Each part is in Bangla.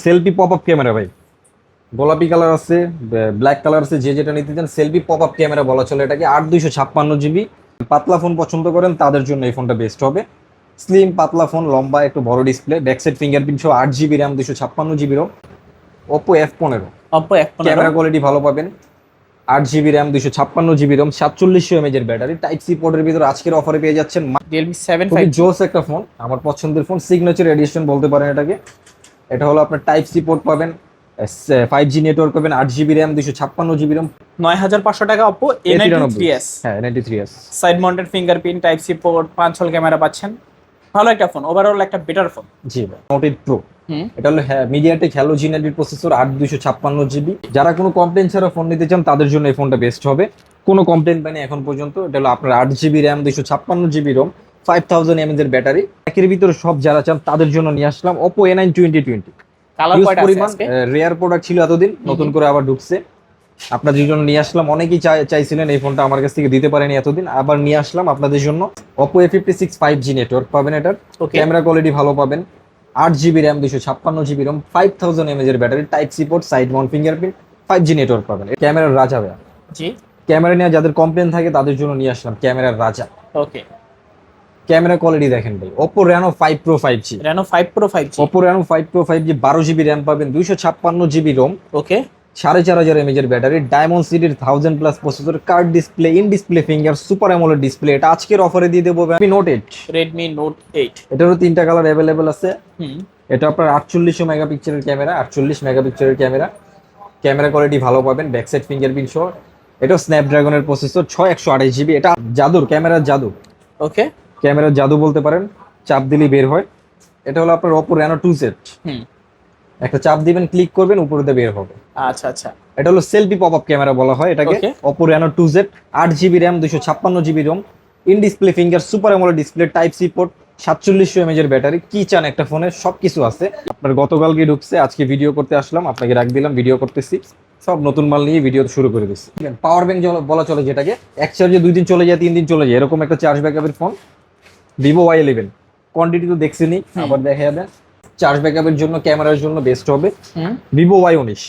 সেলফি পপ আপ ক্যামেরা ভাই, গোলাপি কালার আছে, ব্ল্যাক কালার আছে, যে যেটা নিতে চান সেলফি পপ আপ ক্যামেরা বলা চলে এটাকে। 8 256 GB। পাতলা ফোন পছন্দ করেন তাদের জন্য এই ফোনটা বেস্ট হবে। স্লিম পাতলা ফোন, লম্বা একটু বড় ডিসপ্লে, ব্যাকসাইড ফিঙ্গারপ্রিন্ট সহ, 8 GB RAM, 256 GB ROM. Oppo F15 Oppo F15 camera quality ভালো পাবেন। 8 GB র্যাম, 256 GB রোম, 4700 mAh এর ব্যাটারি। টাইপ সি পোর্টের ভিতরে আজকের অফারে পেয়ে যাচ্ছেন Realme 7 খুবই 5G। জোস একটা ফোন, আমার পছন্দের ফোন, সিগনেচার এডিশন বলতে পারেন এটাকে। এটা হলো আপনার টাইপ সি পোর্ট পাবেন, 5G নেটওয়ার্ক পাবেন, 8 GB র্যাম, 256 GB রোম। 9500 টাকা Oppo A93s। হ্যাঁ, 93s। Side mounted fingerprint, type C port, 5 hole camera পাচ্ছেন। ভালো একটা ফোন, ওভারঅল একটা বেটার ফোন। জি ভাই, নোট 8 প্রো। এটা হলো মিডিয়াটেক হ্যালোজিন এডিট প্রসেসর, 8 256 GB। যারা কোনো কমপ্লেন ছাড়া ফোন নিতে চান তাদের জন্য এই ফোনটা বেস্ট হবে। কোনো কমপ্লেন পাইনি এখন পর্যন্ত। এটা হলো আপনার 8 GB RAM, 256 GB ROM, 5000 mAh এর ব্যাটারি। একের ভিতরে সব যারা চান তাদের জন্য নিয়ে আসলাম Oppo A9 2020। কালার কয়টা আছে আজকে? রেয়ার প্রোডাক্ট ছিল এতদিন, নতুন করে আবার ঢুকছে। আপনাদের জন্য নিয়ে আসলাম, অনেকেই চাইছিলেন এই ফোনটা, আমার কাছ থেকে দিতে পারেনি এতদিন, আবার নিয়ে আসলাম আপনাদের জন্য। Oppo A56 5G নেটওয়ার্ক পাবেন এটার। ক্যামেরা কোয়ালিটি ভালো পাবেন। 8 GB RAM, 256 GB ROM, 5000 mAh এর battery, type C port, side mount fingerprint, 5G network পাবেন। ক্যামেরার রাজা ভাইয়া। জি। ক্যামেরা নিয়ে যাদের কমপ্লেন থাকে তাদের জন্য নিয়ে আসলাম ক্যামেরার রাজা। ওকে। ক্যামেরা কোয়ালিটি দেখেন ভাই, Oppo Reno 5 Pro 5G। Reno 5 Pro 5G। Oppo Reno 5 Pro 5G, 12 GB RAM পাবেন, 256 GB রোম। ওকে। 4500 mAh এর ব্যাটারি, ডায়মন্ড সিটির 1000+ processor, card display, in display finger, super AMOLED display. এটা আজকের অফারে দিয়ে দেবো আমি নোট 8। Redmi Note 8। এটারও 3টা কালার অ্যাভেলেবেল আছে। এটা আপনার 4800 মেগাপিক্সেলের ক্যামেরা, 48 মেগাপিক্সেলের ক্যামেরা। ক্যামেরা কোয়ালিটি ভালো পাবেন, ব্যাকসাইড ফিঙ্গারপ্রিন্ট সহ। এটাও স্ন্যাপড্রাগনের প্রসেসর, 6128 GB। এটা জাদুর, ক্যামেরার জাদু। ওকে। ক্যামেরার জাদু বলতে পারেন, চাপ দিলেই বের হয়। এটা হলো আপনার Oppo Reno 2Z। একটা চাপ দিবেন, ক্লিক করবেন, উপরে দিয়ে বের হবে। আচ্ছা আচ্ছা। এটা হলো সেলফি পপ আপ ক্যামেরা বলা হয় এটাকে। Oppo Reno 2Z, 8 GB RAM, 256 GB ROM, in display finger, super AMOLED display, type C port, 4700 mAh এর ব্যাটারি। কি চান একটা ফোনে, সবকিছু আছে। আপনার গতকালকে ঢুকছে, আজকে ভিডিও করতে আসলাম, আপনাকে রাখ দিলাম, ভিডিও করতেছি। সব নতুন মাল নিয়ে ভিডিও শুরু করে দিচ্ছি। পাওয়ার ব্যাংক বলা চলে যেটাকে, এক চার্জে 2 দিন চলে যায়, 3 দিন চলে যায়, এরকম একটা চার্জ ব্যাকআপের ফোন। Vivo Y11 কোয়ান্টিটি তো দেখছেনি, আবার দেখা যাবে। চার্জ ব্যাকআপের জন্য, ক্যামেরার জন্য বেস্ট হবে Vivo Y19।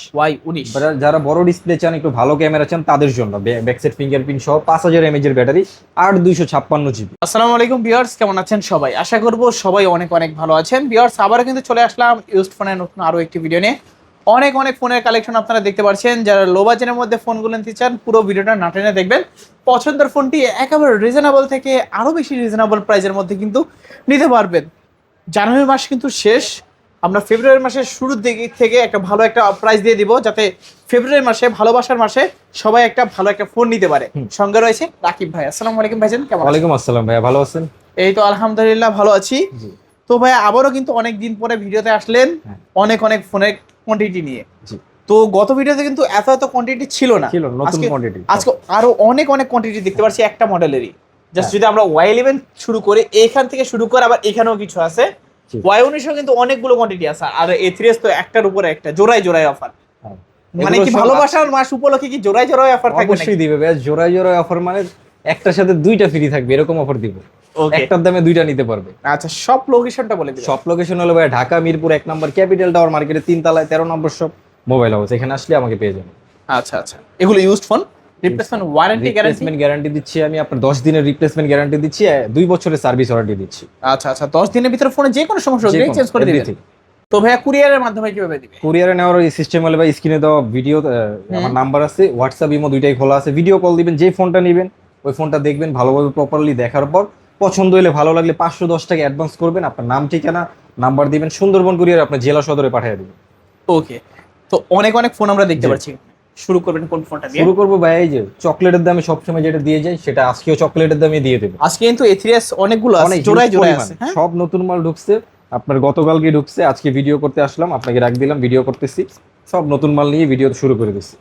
যারা বড় ডিসপ্লে চান, একটু ভালো ক্যামেরা চান তাদের জন্য, ব্যাকসাইড ফিঙ্গারপ্রিন্ট সহ, 5000 mAh এর ব্যাটারি, 8256 GB। আসসালামু আলাইকুম ভিউয়ার্স, কেমন আছেন সবাই? আশা করব সবাই অনেক অনেক ভালো আছেন। ভিউয়ার্স, আবারও কিন্তু চলে আসলাম ইউজড ফোনের নতুন আরো একটি ভিডিও নিয়ে। অনেক অনেক ফোনের কালেকশন আপনারা দেখতে পাচ্ছেন। যারা লো বাজেটের মধ্যে ফোনগুলো নিতে চান, পুরো ভিডিওটা না টেনে দেখবেন। পছন্দের ফোনটি একেবারে রিজনেবল থেকে আরো বেশি রিজনেবল প্রাইসের মধ্যে কিন্তু নিতে পারবেন। জানুয়ারি মাস কিন্তু শেষ, আমরা ফেব্রুয়ারি মাসের শুরুর দিকে থেকে একটা ভালো একটা প্রাইস দিয়ে দিব, যাতে ফেব্রুয়ারি মাসে, ভালোবাসার মাসে সবাই একটা ভালো একটা ফোন নিতে পারে। সঙ্গে রয়েছে রাকিব ভাই। আসসালামু আলাইকুম ভাইজান, কেমন আছেন? ওয়ালাইকুম আসসালাম ভাইয়া, ভালো আছেন? এই তো আলহামদুলিল্লাহ ভালো আছি। তো ভাই, আবারও কিন্তু অনেক দিন পরে ভিডিওতে আসলেন অনেক অনেক ফোনের কোয়ান্টিটি নিয়ে। তো গত ভিডিওতে কিন্তু এত কোয়ান্টিটি ছিল না, নতুন কোয়ান্টিটি। আজকে আরো অনেক অনেক কোয়ান্টিটি দেখতে পাচ্ছি একটা মডেলেরই। জাস্ট যদি আমরা Y11 শুরু করে, এখান থেকে শুরু করে আবার এখানেও কিছু আছে। Y19 কিন্তু অনেকগুলো কোয়ান্টিটি আছে, আর A3s তো একটার উপরে একটা, জোড়ায় জোড়ায় অফার। মানে কি ভালোবাসার মাস উপলক্ষে কি জোড়ায় জোড়ায় অফার থাকবে? অবশ্যই দিবে ভাই, জোড়ায় জোড়ায় অফার, মানে একটার সাথে 2টা ফ্রি থাকবে, এরকম অফার দিব। একটার দামে 2টা নিতে পারবে। আচ্ছা, সব লোকেশনটা বলে দিন। সব লোকেশন হলো ভাই ঢাকা মিরপুর 1 নম্বর ক্যাপিটাল টাওয়ার মার্কেটে 3 তলায় 13 নম্বর শপ, মোবাইল হাউস। এখানে আসলে আমাকে পেয়ে যাবেন। আচ্ছা আচ্ছা। এগুলো used phone, replacement warranty guarantee দিচ্ছি আমি, আপনার 10 দিনের রিপ্লেসমেন্ট গ্যারান্টি দিচ্ছি, 2 বছরের সার্ভিস ওয়ারেন্টি দিচ্ছি। আচ্ছা আচ্ছা, 10 দিনের ভিতরে ফোনে যে কোনো সমস্যা হলে চেঞ্জ করে দিবেন। তো ভাইয়া, কুরিয়ারের মাধ্যমে কিভাবে দিবে? কুরিয়ারে নেওয়ার ওই সিস্টেম হলে ভাই, স্ক্রিনে দেওয়া ভিডিও, আমার নাম্বার আছে, হোয়াটসঅ্যাপ ইমো দুইটাই খোলা আছে। ভিডিও কল দিবেন, যে ফোনটা নেবেন ওই ফোনটা দেখবেন ভালোভাবে, প্রপারলি দেখার পর পছন্দ হলে, ভালো লাগলে 510 টাকা অ্যাডভান্স করবেন, আপনার নাম, ঠিকানা, নাম্বার দিবেন, সুন্দরবন কুরিয়ার আপনার জেলা সদরে পাঠিয়ে দিবেন। ওকে। তো অনেক অনেক ফোন আমরা দেখতে পাচ্ছি, শুরু করবেন কোন ফোনটা দিয়ে? শুরু করবো ভাই, এই যে চকলেটের দামে সবসময় যেটা দিয়ে যায়, সেটা আজকেও চকলেটের দামে দিয়ে দেবো। আজকে কিন্তু A3s অনেকগুলো আছে, জোড়ায় জোড়ায় আছে, সব নতুন মাল ঢুকছে, আপনার গতকালকে ঢুকছে, আজকে ভিডিও করতে আসলাম, আপনাকে রাখ দিলাম, ভিডিও করতেছি। সব নতুন মাল নিয়ে ভিডিও শুরু করে দিচ্ছি।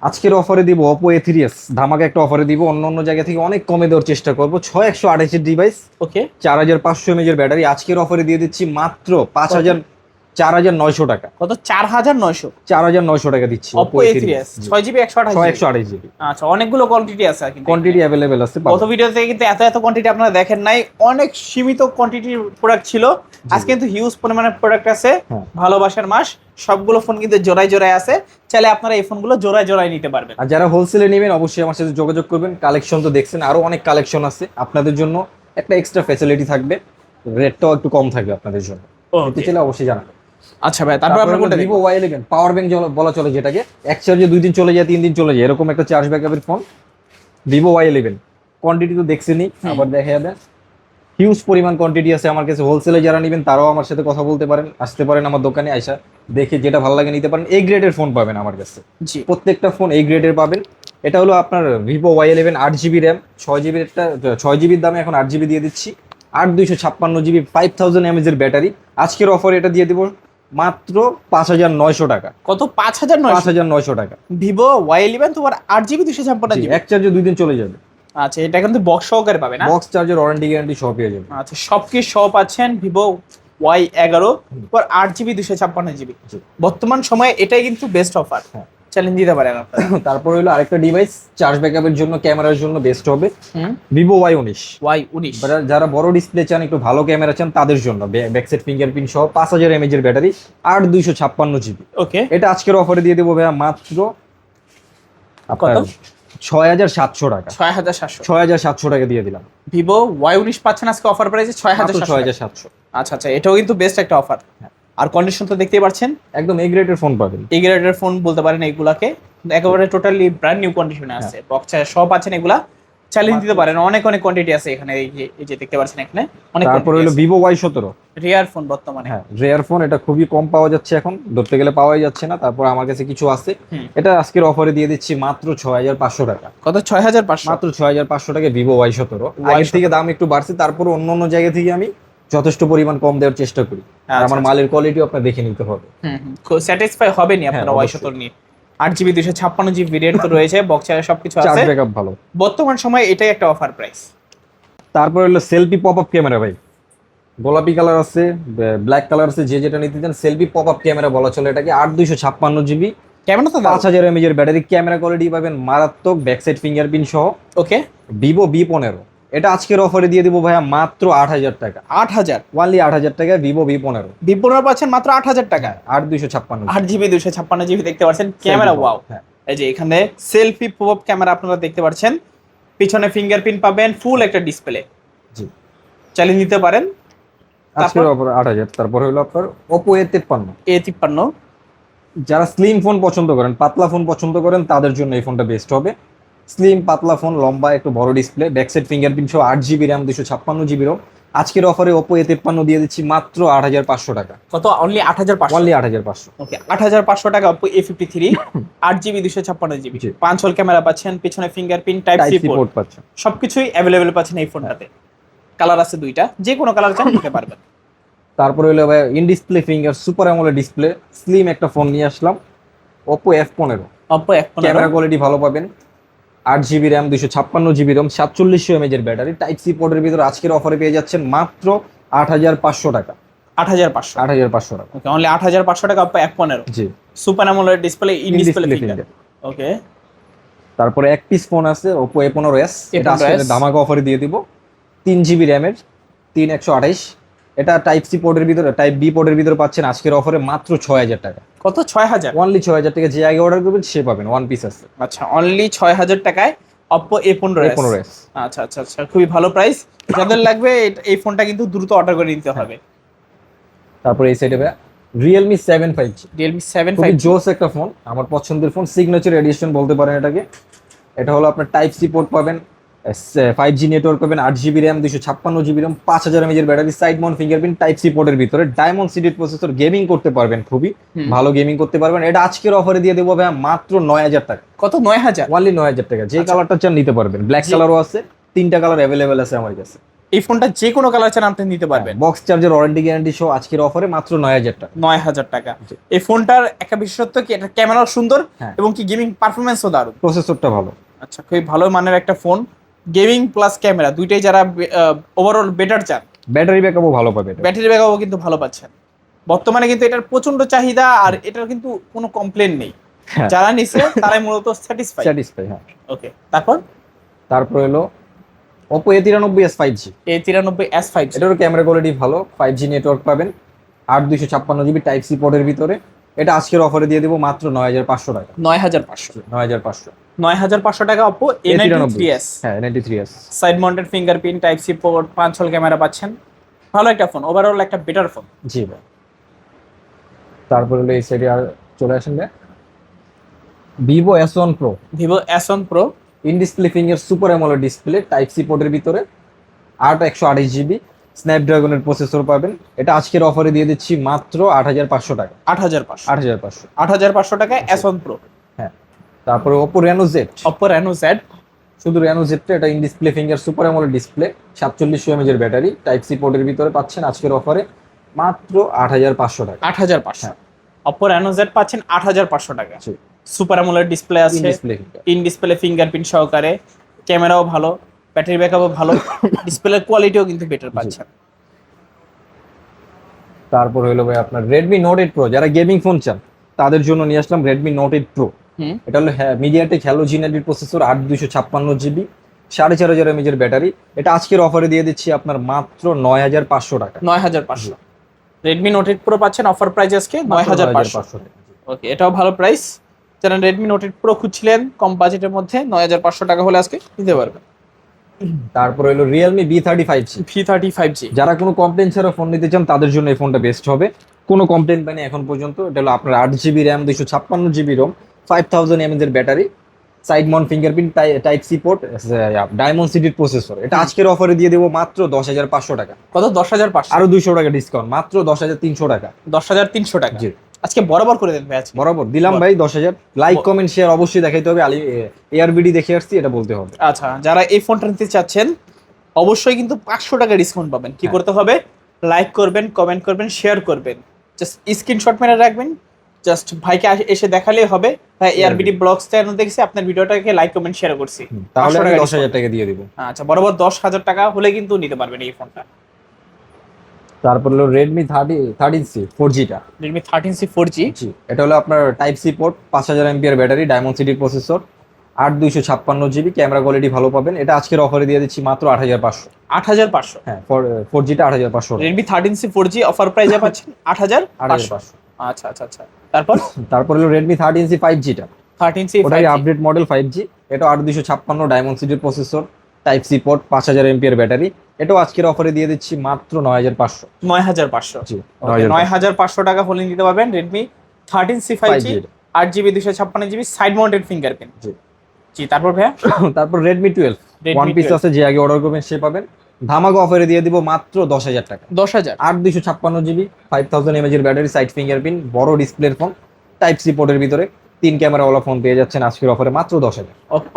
আজকের অফারে দিব Oppo A3s, ধামাকা একটা অফারে দিব। অন্য জায়গা থেকে অনেক কমে দেওয়ার চেষ্টা করবো। 6128 এর ডিভাইস, ওকে, 4500 mAh এর ব্যাটারি। আজকের অফারে দিয়ে দিচ্ছি মাত্র 4900 টাকা। কত? 4900। 4900 টাকা দিচ্ছি Oppo A3s 6GB 128GB। আচ্ছা, অনেকগুলো কোয়ান্টিটি আছে কিন্তু কোয়ান্টিটি अवेलेबल আছে। গত ভিডিওতে কিন্তু এত কোয়ান্টিটি আপনারা দেখেন নাই, অনেক সীমিত কোয়ান্টিটির প্রোডাক্ট ছিল। আজকে কিন্তু হিউজ পরিমাণে প্রোডাক্ট আছে। ভালোবাসার মাস, সবগুলো ফোন কিন্তু জোড়ায় জোড়ায় আছে, চাইলে আপনারা এই ফোনগুলো জোড়ায় জোড়ায় নিতে পারবেন। আর যারা হোলসেলে নেবেন অবশ্যই আমার সাথে যোগাযোগ করবেন। কালেকশন তো দেখছেন, আরো অনেক কালেকশন আছে আপনাদের জন্য, একটা এক্সট্রা ফ্যাসিলিটি থাকবে, রেটটাও একটু কম থাকবে আপনাদের জন্য। নিতে চাইলে অবশ্যই জানাবেন। আচ্ছা ভাই, তারপর আমরা কোনটা ভিভো Y11 পাওয়ার ব্যাংক বলা চলে, যেটাকে এক চার্জে 2 দিন চলে যায়, 3 দিন চলে যায়, এরকম একটা চার্জ ব্যাকআপের ফোন ভিভো Y11। কোয়ান্টিটি তো দেখছেনই, আবার দেখা যাবে হিউজ পরিমাণ কোয়ান্টিটি আছে আমার কাছে। হোলসেলে যারা নেবেন তারাও আমার সাথে কথা বলতে পারেন, আসতে পারেন আমার দোকানে, আইসা দেখে যেটা ভালো লাগে নিতে পারেন। এই গ্রেডের ফোন পাবেন আমার কাছে, প্রত্যেকটা ফোন এই গ্রেডের পাবেন। এটা হলো আপনার Vivo Y11 8GB RAM, 6GB, 6GB দামে এখন 8GB দিয়ে দিচ্ছি। 8256GB 5000 mAh এর ব্যাটারি। আজকের অফার এটা দিয়ে দিব মাত্র 5900 টাকা। কত? 5900 টাকা। ভিভো Y11 তোমার 8GB 256GB, এক চার্জে 2 দিন চলে যাবে। আচ্ছা, এটা কিন্তু বক্স সহকারে পাবে না? বক্স চার্জার, ওয়ারেন্টি গ্যারান্টি সব পেয়ে যাবে। আচ্ছা, সবকিছু সব পাচ্ছেন ভিভো Y11 পর 8GB 256GB। বর্তমান সময়ে এটাই কিন্তু বেস্ট অফার, চ্যালেঞ্জ দিতে পারেন আপনারা। তারপর হলো আরেকটা ডিভাইস চার্জ ব্যাকআপের জন্য, ক্যামেরার জন্য বেস্ট হবে ভিভো Y19। যারা বড় ডিসপ্লে চান, একটু ভালো ক্যামেরা চান, তাদের জন্য ব্যাক সাইড ফিঙ্গারপ্রিন্ট সহ 5000 mAh এর ব্যাটারি, 8256GB। ওকে, এটা আজকের অফারে দিয়ে দেবো ভাইয়া মাত্র কত? 6700 টাকা। 6700 টাকা দিয়ে দিলাম। ভিভো Y19 পাচ্ছেন আজকে অফার প্রাইসে 6700। আচ্ছা আচ্ছা, এটাও কিন্তু বেস্ট একটা অফার। আর কন্ডিশন তো দেখতেই পাচ্ছেন, একদম এ গ্রেডের ফোন পাবেন। এ গ্রেডের ফোন বলতে পারেন এইগুলাকে, একেবারে টোটালি ব্র্যান্ড নিউ কন্ডিশনে আছে। বক্স সব আছেন, এগুলা চ্যালেঞ্জ দিতে পারেন। অনেক কোয়ান্টিটি আছে এখানে, এই যে দেখতে পাচ্ছেন এখানে অনেক। তারপর হলো ভিভো Y17 রেয়ার ফোন বর্তমানে। রেয়ার ফোন, এটা খুবই কম পাওয়া যাচ্ছে এখন, ধরতে গেলে পাওয়াই যাচ্ছে না। তারপর আমার কাছে কিছু আছে, এটা আজকের অফারে দিয়ে দিচ্ছি মাত্র 6500 টাকা। কত? 6500? মাত্র 6500 টাকা ভিভো Y17। আগের থেকে দাম একটু বাড়ছে, তারপর অন্য জায়গা থেকে আমি যথেষ্ট পরিমাণ কম দেওয়ার চেষ্টা করি। আর আমার মালের কোয়ালিটি আপনার দেখে নিতে হবে। স্যাটিসফাই হবেনি আপনারা Y17 নিয়ে। 8GB 256GB ভেরিয়েন্ট তো রয়েছে, বক্সারে সবকিছু আছে, চার্জ ব্যাকআপ ভালো। বর্তমান সময়ে এটাই একটা অফার প্রাইস। তারপর হলো সেলফি পপআপ ক্যামেরা ভাই, গোলাপি কালার আছে, ব্ল্যাক কালার আছে, যে যেটা নিতে চান। সেলফি পপআপ ক্যামেরা বলা চলে এটাকে। 8256GB, ক্যামেরা তো 5000 mAh এর ব্যাটারি, ক্যামেরা কোয়ালিটি পাবেন মারাত্মক, ব্যাক সাইড ফিঙ্গারপ্রিন্ট সহ। ওকে, ভিভো V15। এটা আজকের অফারে দিয়ে দিব ভাইয়া মাত্র 8000 টাকা। 8000? ওনলি 8000 টাকা ভিভো V15। V15 পাচ্ছেন মাত্র 8000 টাকা। 8256, 8GB 256GB দেখতে পাচ্ছেন ক্যামেরা। ওয়াও, এই যে এখানে সেলফি পপআপ ক্যামেরা আপনারা দেখতে পাচ্ছেন, পিছনে ফিঙ্গারপ্রিন্ট পাবেন, ফুল একটা ডিসপ্লে। জি, চালিয়ে নিতে পারেন। আজকের অফার 8000। তারপর হলো আপনার Oppo A53। যারা স্লিম ফোন পছন্দ করেন, পাতলা ফোন পছন্দ করেন, তাদের জন্য এই ফোনটা বেস্ট হবে। স্লিম পাতলা ফোন, লম্বা, একটু বড় ডিসপ্লে, ব্যাক সাইড ফিঙ্গারপ্রিন্ট সহ, 8GB র্যাম, 256GB ROM। আজকের অফারে Oppo A53 দিয়ে দিচ্ছি মাত্র 8500 টাকা। কত? অনলি 8500? অনলি 8500। ওকে, 8500 টাকা Oppo A53, 8GB 256GB, 5 hole camera পাচ্ছেন, পিছনে ফিঙ্গারপ্রিন্ট, টাইপ সি পোর্ট পাচ্ছেন, সবকিছুই अवेलेबल পাচ্ছেন এই ফোনটাতে। কালার আছে দুইটা, যে কোনো কালার চান নিতে পারবেন। তারপরে হলো ভাই in display finger super AMOLED display slim একটা ফোন নিয়ে আসলাম, Oppo F15। ক্যামেরা কোয়ালিটি ভালো পাবেন, 8GB RAM, 256GB ROM, 4700 mAh এর ব্যাটারি, টাইপ সি পোর্টের ভিতরে আজকের অফারে পেয়ে যাচ্ছেন মাত্র 8500 টাকা। 8500 টাকা। ওকে, অনলি 8500 টাকা Oppo F15। জি, super AMOLED display, in display finger. Okay, তারপরে এক পিস ফোন আছে Oppo A15s। এটা আজকে ধামাকা অফারে দিয়ে দিব, 3GB র্যামের, 3128। এটা টাইপ সি পোর্টের ভিতরে, টাইপ বি পোর্টের ভিতরে পাচ্ছেন আজকের অফারে মাত্র 6000 টাকা। কত? 6000? অনলি 6000 টাকা। যে আগে অর্ডার করবেন সে পাবেন, ওয়ান পিস আছে। আচ্ছা, অনলি 6000 টাকায় Oppo A15s। আচ্ছা আচ্ছা আচ্ছা, খুবই ভালো প্রাইস। যাদের লাগবে এই ফোনটা কিন্তু দ্রুত অর্ডার করে নিতে হবে। তারপরে এই সাইডে Realme 7 5G। Realme 7 5G জোস একটা ফোন, আমার পছন্দের ফোন, সিগনেচার এডিশন বলতে পারেন এটাকে। এটা হলো আপনার টাইপ সি পোর্ট পাবেন, 5G নেটওয়ার্ক পাবেন, 8GB RAM, 256GB ROM, 5000 mAh এর battery, side mount fingerprint, type C পোর্টের ভিতরে, ডায়মন্ড সিডেড প্রসেসর, গেমিং করতে পারবেন, খুবই ভালো গেমিং করতে পারবেন। এটা আজকের অফারে দিয়ে দেবো ভাই মাত্র 9000 টাকা। কত? 9000? অনলি 9000 টাকা। যে কালারটা চান নিতে পারবেন, ব্ল্যাক কালারও আছে, 3টা কালার अवेलेबल আছে আমার কাছে। এই ফোনটা যে কোনো কালার চান আপনি নিতে পারবেন। বক্স চার্জার, ওয়ারেন্টি গ্যারান্টি সহ আজকের অফারে মাত্র 9000 টাকা। 9000 টাকা। এই ফোনটার একটা বিশেষত্ব কি, এটা ক্যামেরাও সুন্দর এবং কি গেমিং পারফরম্যান্সও দারুণ, প্রসেসরটা ভালো। আচ্ছা, খুবই ভালো মানের একটা ফোন, গেমিং প্লাস ক্যামেরা দুইটাই যারা ওভারঅল বেটার চান। ব্যাটারি ব্যাকআপও ভালো পাবে, ব্যাটারি ব্যাকআপও কিন্তু ভালো পাচ্ছেন। বর্তমানে কিন্তু এটার প্রচন্ড চাহিদা, আর এটার কিন্তু কোনো কমপ্লেন নেই। হ্যাঁ। যারা নিছে তারাই মূলত স্যাটিসফাই। হ্যাঁ। ওকে, তারপর হলো Oppo A93s 5G। A93s 5G, এটারও ক্যামেরা কোয়ালিটি ভালো, 5G নেটওয়ার্ক পাবেন, 8 256 GB টাইপ সি পোর্টের ভিতরে। এটা আজকের অফারে দিয়ে দেবো মাত্র 9500 টাকা। 9500 9500 9500 টাকা Oppo A93s। হ্যাঁ, 93s। Side mounted fingerprint, type C port, 5 hole camera পাচ্ছেন। ভালো একটা ফোন, ওভারঅল একটা বেটার ফোন। জি ভাই। তারপর হলো এই সাইডে আর চলে আসেন ভাই, Vivo S1 Pro। Vivo S1 Pro, in display finger super AMOLED display, type C পোর্টের ভিতরে, 128GB স্ন্যাপড্রাগনের প্রসেসর পাবেন। এটা আজকের অফারে দিয়ে দিচ্ছি মাত্র 8500 টাকা। 8500 8500 টাকায় S1 Pro। হ্যাঁ। তারপরে Oppo Reno Z। Oppo Reno Z, শুধু Reno Z টা, এটা in display finger super AMOLED display, 4700 mAh এর ব্যাটারি, টাইপ সি পোর্টের ভিতরে পাচ্ছেন আজকের অফারে মাত্র 8500 টাকা। 8500। হ্যাঁ। Oppo Reno Z পাচ্ছেন 8500 টাকা। জি। সুপার অ্যামোলেড ডিসপ্লে ইন আছে, display finger. In display fingerprint সহকারে, ক্যামেরাও ভালো, ব্যাটারি ব্যাকআপও ভালো, ডিসপ্লের কোয়ালিটিও কিন্তু বেটার পাচ্ছেন। তারপর হলো ভাই আপনার Redmi Note 8 Pro, যারা গেমিং ফোন চান তাদের জন্য নিয়ে আসলাম Redmi Note 8 Pro। এটা হলো MediaTek hello G90 processor, 8 256GB 4500 mAh এর ব্যাটারি। এটা আজকের অফারে দিয়ে দিচ্ছি আপনার মাত্র 9500 টাকা। 9500 Redmi Note 8 Pro পাচ্ছেন অফার প্রাইস আজকে 9500 টাকা। ওকে, এটাও ভালো প্রাইস। যারা Redmi Note 8 Pro খুঁজছিলেন কম বাজেটের মধ্যে, 9500 টাকা হলে আজকে নিতে পারবেন। তারপর হলো Realme V30 5G। V30 5G, যারা কোনো কমপ্লেন ছাড়া ফোন নিতে চান তাদের জন্য এই ফোনটা বেস্ট হবে। কোনো কমপ্লেন পাইনি এখন পর্যন্ত। এটা হলো আপনার 8GB RAM 256GB ROM, 5000 mAh এর battery, side mount fingerprint, type C port, diamond সিটির প্রসেসর। এটা আজকের অফারে দিয়ে দেবো মাত্র 10500 টাকা। কত? 10500, আরো 200 টাকা ডিসকাউন্ট, মাত্র 10300 টাকা। 10300 টাকা। জি। আজকে বরাবর করে দেন ভাই আজকে। বরাবর দিলাম ভাই 10000। লাইক কমেন্ট শেয়ার অবশ্যই দেখাইতে হবে। ARBD দেখে আসছি, এটা বলতে হবে। আচ্ছা, যারা এই ফোনটা নিতে চাচ্ছেন অবশ্যই কিন্তু 500 টাকা ডিসকাউন্ট পাবেন। কি করতে হবে? লাইক করবেন, কমেন্ট করবেন, শেয়ার করবেন, জাস্ট স্ক্রিনশট মেরে রাখবেন, জাস্ট ভাইকে এসে দেখালেই হবে ভাই ARBD ব্লগস চ্যানেল দেখছি আপনার ভিডিওটাকে লাইক কমেন্ট শেয়ার করছি, তাহলে 500 আমি টাকা 10000 টাকা দিয়ে দিব। আচ্ছা, বরাবর 10000 টাকা হলে কিন্তু নিতে পারবেন এই ফোনটা। তারপর হলো Redmi 13C 4G টা। Redmi 13C 4G, জি। এটা হলো আপনার type C port, 5000 mAh battery, diamond সিটির প্রসেসর, 8 256GB ক্যামেরা কোয়ালিটি ভালো পাবেন। এটা আজকের অফারে দিয়ে দিচ্ছি মাত্র 8500। 8500। হ্যাঁ, 4G টা 8500। Redmi 13C 4G অফার প্রাইসে পাচ্ছেন 8500। আচ্ছা আচ্ছা আচ্ছা। তারপর হলো Redmi 13C 5G টা। 13C ওটাই 5G, আপডেট মডেল 5G। এটা 8 256 ডায়মন্ড সিটির processor, type C port, 5000 mAh battery. এটাও আজকের অফারে দিয়ে দিচ্ছি মাত্র 9500। 9500। জি। 9500 টাকা হলে নিতে পারবেন Redmi 13C 5G, 8GB 256GB side mounted fingerprint. জি। জি, তারপর ভাইয়া তারপর Redmi 12 Redmi ওয়ান পিস 12 আছে, যে আগে অর্ডার করবেন সে পাবেন। ধামাকা অফারে দিয়ে দিব মাত্র 10000 টাকা। 10000। 8 256GB 5000 mAh এর ব্যাটারি, সাইড ফিঙ্গারপ্রিন্ট, বড় ডিসপ্লের ফোন, টাইপ সি পোর্টের ভিতরে, 3 ক্যামেরাওয়ালা ফোন পেয়ে যাচ্ছেন আজকের অফারে মাত্র 10000।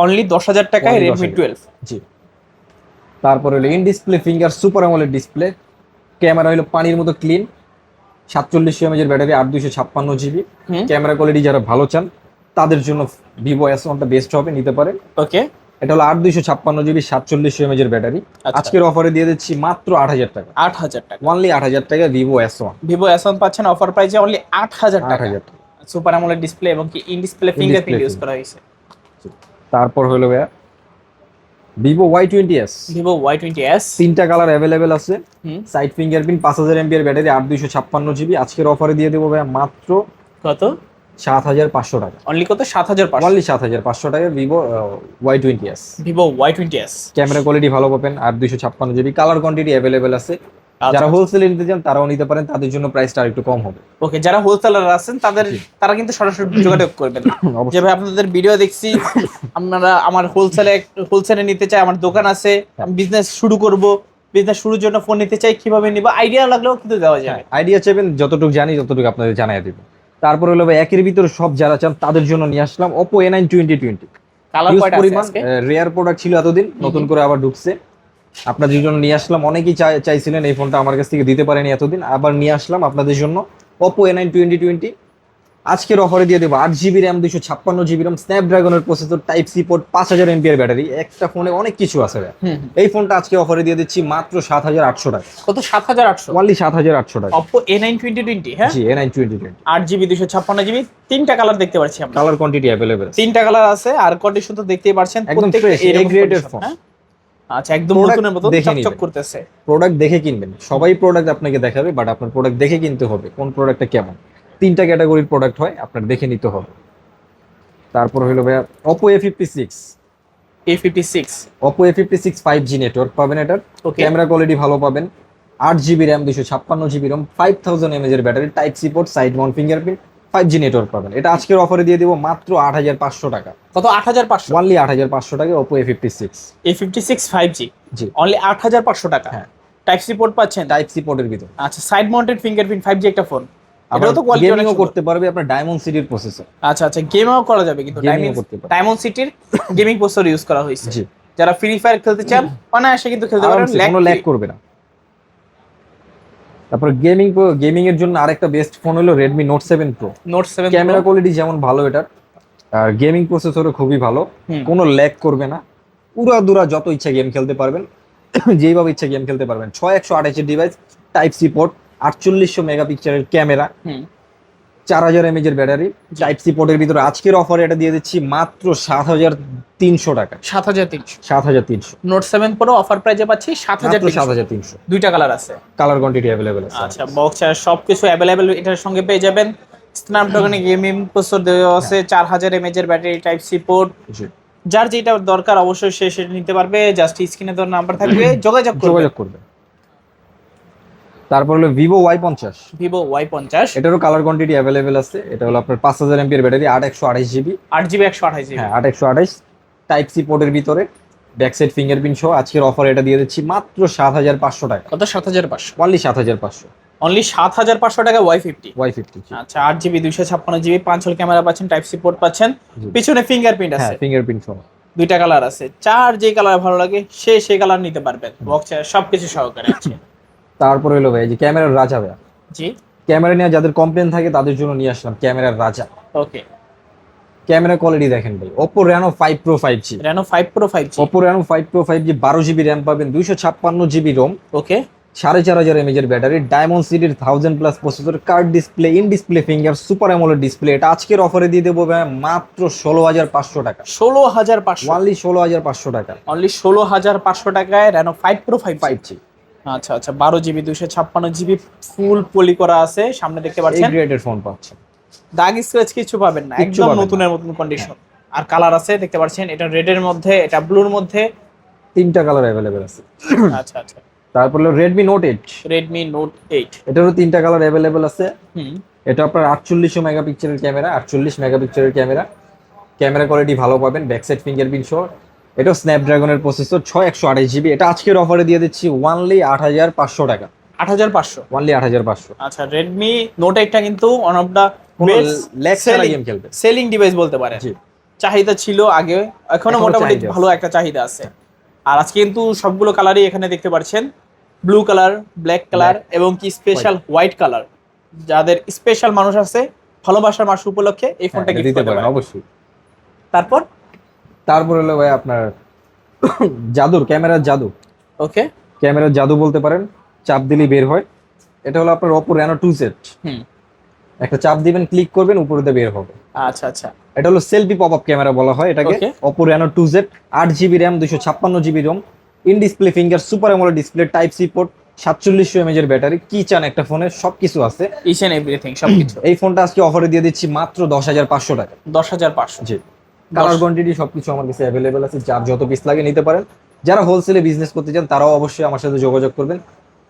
অনলি 10000 টাকায় Only Redmi 10,000 12। জি। তারপর হলো in display finger super AMOLED display, camera হলো পানির মতো ক্লিন, 4700 mAh এর ব্যাটারি, 8 256GB ক্যামেরা কোয়ালিটি। যারা ভালো চান তাদের জন্য Vivo S1 টা বেস্ট হবে, নিতে পারেন। ওকে, এটা হলো 8 256GB 4700 mAh এর ব্যাটারি। আচ্ছা। আজকের অফারে দিয়ে দিচ্ছি মাত্র 8000 টাকা। 8000 টাকা। অনলি 8000 টাকা Vivo S1। Vivo S1 পাচ্ছেন অফার প্রাইসে অনলি 8000 টাকা। 8000 টাকা। সুপার অ্যামোলেড ডিসপ্লে এবং কি ইন ডিসপ্লে ফিঙ্গারপ্রিন্ট ইউজ করা হয়েছে। তারপর হলো ভাইয়া Vivo Y20s। Vivo Y20s, 3টা কালার অ্যাভেলেবেল আছে। হুম। Side fingerprint, 5000 mAh battery, 8 256GB। আজকের অফারে দিয়ে দেবো ভাইয়া মাত্র কত? 7500 টাকা। অনলি কত? 7500। অনলি 7500 টাকা Vivo Y20s। Vivo Y20s camera quality ভালো পাবেন, 8 256GB কালার কোয়ান্টিটি অ্যাভেলেবেল আছে। যারা হোলসেলে নিতে চান তারাও নিতে পারেন, তাদের জন্য প্রাইসটা আরেকটু কম হবে। ওকে, যারা হোলসেলার আছেন তারা কিন্তু সরাসরি যোগাযোগ করবেন। অবশ্যই। যে ভাই আপনাদের ভিডিও দেখছি, আপনারা আমার হোলসেলে নিতে চাই, আমার দোকান আছে, আমি বিজনেস শুরু করব, বিজনেস শুরুর জন্য ফোন নিতে চাই, কিভাবে নিব আইডিয়া লাগলেও কিন্তু দেওয়া যায়। আইডিয়া চাইবেন, যতটুকু জানি ততটুকু আপনাদের জানাই দিব। তারপর হলো ভাই একের ভিতরে সব যারা চান তাদের জন্য নিয়ে আসলাম Oppo A9 2020। কালার কয়টা আছে আজকে? রেয়ার প্রোডাক্ট ছিল এতদিন, নতুন করে আবার ঢুকছে। আপনাদের জন্য নিয়ে আসলাম। অনেকেই চাইছিলেন এই ফোনটা, আমার কাছ থেকে দিতে পারেনি এতদিন, আবার নিয়ে আসলাম আপনাদের জন্য Oppo A9 2020। আজকের অফারে দিয়ে দেবো 8 জিবি র্যাম 256 জিবি র্যাম স্ন্যাপড্রাগনের প্রসেসর টাইপ সি পোর্ট 5000 এমপিআর ব্যাটারি। একটা ফোনে অনেক কিছু আছে ভাই। এই ফোনটা আজকে অফারে দিয়ে দিচ্ছি মাত্র 7800 টাকা। কত? 7800? অনলি 7800 টাকা। Oppo A9 2020, হ্যাঁ জি A9 2020 8 GB 256 GB, তিনটা কালার দেখতে পাচ্ছি আমরা। কালার কোয়ান্টিটি अवेलेबल আছে। তিনটা কালার আছে আর কন্ডিশন তো দেখতেই পাচ্ছেন একদম ফ্রেশ এ গ্রেডের ফোন। আচ্ছা, একদম নতুনের মতো চকচক করতেছে। প্রোডাক্ট দেখে কিনবেন, সবাই প্রোডাক্ট আপনাকে দেখাবে, বাট আপনার প্রোডাক্ট দেখে কিনতে হবে কোন প্রোডাক্টটা কেমন। তিনটা ক্যাটাগরির প্রোডাক্ট হয়, আপনার দেখে নিতে হবে। তারপর হলো ভাইয়া Oppo A56। Oppo A56 5G network পাবেন এটার। ক্যামেরা কোয়ালিটি ভালো পাবেন। 8 GB RAM 256 GB RAM 5000 mAh এর battery, type C port, side mount fingerprint, 5G network পাবেন। এটা আজকের অফারে দিয়ে দিব মাত্র 8500 টাকা। কত? 8500? অনলি 8500 টাকা Oppo A56। A56 5G জি অনলি 8500 টাকা। হ্যাঁ, টাইপ সি পোর্ট পাচ্ছেন? টাইপ সি পোর্টের ভিতর। আচ্ছা, সাইড মাউন্টেড ফিঙ্গারপ্রিন্ট 5G একটা ফোন। আবার এটাও তো কোয়ালিটি অনেক গেমিংও সুন্দর। করতে পারবে, আপনার ডায়মন্ড সিটির প্রসেসর। আচ্ছা আচ্ছা, গেমও করা যাবে কিন্তু Gaming ও করতে পারবে। ডায়মন্ড সিটির গেমিং প্রসেসর ইউজ করা হয়েছে। জি, যারা ফ্রি ফায়ার খেলতে চান অনায়াসে কিন্তু খেলতে পারবেন, আরামসে, কোনো ল্যাগ করবে না। তারপর গেমিং এর জন্য আরেকটা বেস্ট ফোন হলো Redmi Note 7 Pro। Note 7 camera quality যেমন ভালো এটার, আর গেমিং প্রসেসরও খুবই ভালো, কোনো ল্যাগ করবে না। উড়াদুরা যত ইচ্ছা গেম খেলতে পারবেন, যেইভাবে ইচ্ছা গেম খেলতে পারবেন। 6128 এর ডিভাইস, টাইপ সি পোর্ট, 4800 মেগাপিক্সেলের ক্যামেরা, 4000 mAh এর ব্যাটারি, টাইপ সি পোর্টের ভিতরে আজকের অফারে এটা দিয়ে দিচ্ছি মাত্র 7300 টাকা। 7300? 7300। নোট 7 Pro অফার প্রাইজে পাচ্ছি 7300। 7300। দুইটা কালার আছে, কালার কোয়ান্টিটি अवेलेबल আছে। আচ্ছা, বক্স আর সবকিছু अवेलेबल এটার সঙ্গে পেয়ে যাবেন। স্ন্যাপড্রাগনের গেমিং প্রসেসর দেওয়া আছে, 4000 mAh এর ব্যাটারি, টাইপ সি পোর্ট। জি, যার যেটা দরকার অবশ্যই সে সেটা নিতে পারবে। জাস্ট স্ক্রিনে দেওয়ার নাম্বার থাকবে, যোগাযোগ করবে। তারপর হলো Vivo Y50। Vivo Y50 এটারও কালার কোয়ান্টিটি अवेलेबल আছে। এটা হলো আপনার 5000 mAh এর ব্যাটারি, 8128 জিবি। 8GB 128GB। হ্যাঁ, 8128, টাইপ সি পোর্টের ভিতরে, ব্যাক সাইড ফিঙ্গারপ্রিন্ট সহ। আজকের অফারে এটা দিয়ে দিচ্ছি মাত্র 7500 টাকা। কত? 7500? অনলি 7500। অনলি 7500 টাকা Y50। Y50। আচ্ছা, 8GB 256GB, 5 হল ক্যামেরা পাচ্ছেন, টাইপ সি পোর্ট পাচ্ছেন, পিছনে ফিঙ্গারপ্রিন্ট হ্যাঁ, আছে, ফিঙ্গারপ্রিন্ট সহ। দুইটা কালার আছে। চার যে কালার ভালো লাগে সেই কালার নিতে পারবেন, বক্সে সবকিছু সহকারে আছে। তারপরে হলো ভাই যে ক্যামেরার রাজা ভাই। জি, ক্যামেরা নিয়ে যাদের কমপ্লেন থাকে তাদের জন্য নিয়ে আসলাম ক্যামেরার রাজা। ওকে। ক্যামেরা কোয়ালিটি দেখেন ভাই, Oppo Reno 5 Pro 5G। Reno 5 Pro 5G। Oppo Reno 5 Pro 5G 12 GB RAM পাবেন, 256 জিবি রোম, ওকে। 4500 mAh এর ব্যাটারি, ডায়মন্ড সিটির 1000+ processor, card display, in display finger, super AMOLED display. এটা আজকের অফারে দিয়ে দেবো ভাই মাত্র 16500 টাকা। 16500? অনলি 16500 টাকা। অনলি 16500 টাকায় Reno 5 Pro 5G। 5G। আচ্ছা আচ্ছা, 12GB 256GB ফুল পলি করা আছে, সামনে দেখতে এই পাচ্ছেন। গ্রেডের ফোন পাচ্ছেন, দাগ স্ক্র্যাচ কিছু পাবেন না, কিচ্ছু একদম পাবেন না। নতুনের মতন কন্ডিশন। আর কালার আছে দেখতে পাচ্ছেন, এটা রেডের মধ্যে, এটা ব্লুর মধ্যে। তিনটা কালার अवेलेबल আছে। আচ্ছা আচ্ছা, তারপর হলো Redmi Note 8। Redmi Note 8। এটারও তিনটা কালার अवेलेबल আছে। হুম, এটা আপনার 4800 মেগাপিক্সেলের ক্যামেরা, 48 মেগাপিক্সেলের ক্যামেরা, ক্যামেরা কোয়ালিটি ভালো পাবেন, ব্যাক সাইড ফিঙ্গারপ্রিন্ট সহ। এটাও স্ন্যাপড্রাগনের প্রসেসর, 6128 জিবি। এটা আজকের অফারে দিয়ে দিচ্ছি অনলি 8500 টাকা। 8500? অনলি 8500। আচ্ছা, Redmi Note 8টা কিন্তু ওয়ান অফ দা ল্যাগ ছাড়া গেম খেলবে, সেলিং ডিভাইস বলতে পারেন। জি, চাহিদা ছিল আগে, এখনো মোটামুটি চাহিদা আছে। ভালো একটা চাহিদা আছে। আর আজকে কিন্তু সবগুলো কালারই এখানে দেখতে পাচ্ছেন, ব্লু কালার, ব্ল্যাক কালার এবং কি স্পেশাল হোয়াইট কালার। যাদের স্পেশাল মানুষ আছে, ভালোবাসার মাস উপলক্ষে এই ফোনটা হ্যাঁ, গিফট দিতে করতে পারেন পারেন অবশ্যই। তারপর হলো ভাই আপনার ক্যামেরার জাদু। ওকে, ক্যামেরার জাদু বলতে পারেন, চাপ দিলেই বের হয়। এটা হলো আপনার Oppo Reno 2Z। একটা চাপ দিবেন, ক্লিক করবেন, উপরে দিয়ে বের হবে। আচ্ছা আচ্ছা, এটা হলো সেলফি পপআপ ক্যামেরা বলা হয় এটাকে। Okay. Oppo Reno 2Z, 8 GB RAM 256 GB ROM, in display finger, super AMOLED display, type C port, 4700 mAh এর ব্যাটারি। কি চান একটা ফোনে, সবকিছু আছে, ইচ এন্ড এভরিথিং সবকিছু। এই ফোনটা আজকে অফারে দিয়ে দিচ্ছি মাত্র 10500 টাকা। 10500? জি, কালার কোয়ান্টিটি সবকিছু আমার কাছে অ্যাভেলেবেল আছে, যার যত পিস লাগে নিতে পারেন। যারা হোলসেলে বিজনেস করতে চান তারাও অবশ্যই আমার সাথে যোগাযোগ করবেন,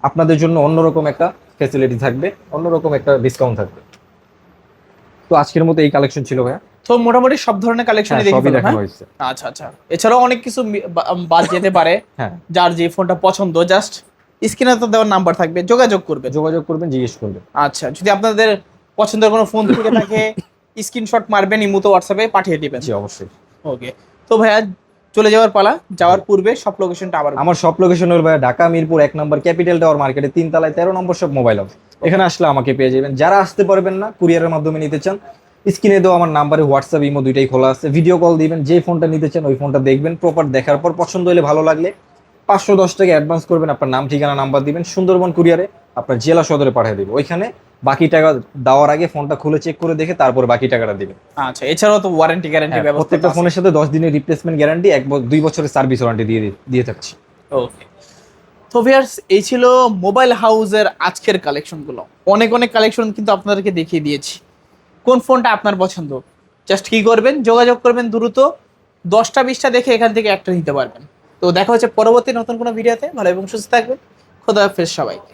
আপনাদের জন্য অন্যরকম একটা ফ্যাসিলিটি থাকবে, অন্যরকম একটা ডিসকাউন্ট থাকবে। তো আজকের মতো এই কালেকশন ছিল ভাইয়া। তো মোটামুটি সব ধরনের কালেকশনই দেখে সবই ফেললাম, দেখানো হ্যাঁ? হয়েছে। আচ্ছা আচ্ছা, এছাড়াও অনেক কিছু বাদ যেতে পারে। হ্যাঁ, যার যে ফোনটা পছন্দ জাস্ট স্ক্রিনে তো দেওয়ার নাম্বার থাকবে, যোগাযোগ করবে। যোগাযোগ করবেন, জিজ্ঞেস করবেন। আচ্ছা, যদি আপনাদের পছন্দের কোনো ফোন থেকে থাকে স্ক্রিনশট মারবেন, ইমোতে হোয়াটসঅ্যাপে পাঠিয়ে দিবেন। জি, অবশ্যই। ওকে, তো ভাইয়া চলে যাওয়ার পালা। যাওয়ার পূর্বে সব লোকেশনটা আবার আমার সব লোকেশন হলো ভাইয়া ঢাকা মিরপুর 1 নম্বর ক্যাপিটাল টাওয়ার মার্কেটে 3 তলায় 13 নম্বর সব মোবাইল হাউস। এখানে আসলে আমাকে পেয়ে যাবেন। যারা আসতে পারবেন না, কুরিয়ারের মাধ্যমে নিতে চান, স্ক্রিনে দেওয়া আমার নাম্বারে হোয়াটসঅ্যাপ ইমো দুইটাই খোলা আছে, ভিডিও কল দিবেন, যে ফোনটা নিতে চান ওই ফোনটা দেখবেন, প্রপার দেখার পর পছন্দ হলে ভালো লাগলে 510 টাকা অ্যাডভান্স করবেন, আপনার নাম ঠিকানা নাম্বার দিবেন, সুন্দরবন কুরিয়ারে আপনার জেলা সদরে পাঠিয়ে দেবে, ওইখানে বাকি টাকা দেওয়ার আগে ফোনটা খুলে চেক করে দেখে তারপরে বাকি টাকাটা দিবেন। আচ্ছা, এছাড়াও তো ওয়ারেন্টি গ্যারান্টি ব্যবস্থা প্রত্যেকটা ফোনের সাথে 10 দিনের রিপ্লেসমেন্ট গ্যারান্টি, 2 বছরের সার্ভিস ওয়ারেন্টি দিয়ে থাকছি। ওকে, তো ভিউয়ার্স এই ছিল মোবাইল হাউসের আজকের কালেকশনগুলো। অনেক অনেক কালেকশন কিন্তু আপনাদেরকে দেখিয়ে দিয়েছি। কোন ফোনটা আপনার পছন্দ, জাস্ট কি করবেন, যোগাযোগ করবেন দ্রুত, 10টা 20টা দেখে এখান থেকে একটা নিতে পারবেন। তো দেখা হচ্ছে পরবর্তী নতুন কোনো ভিডিওতে। ভালো এবং সুস্থ থাকবেন। খোদা হাফেজ সবাইকে।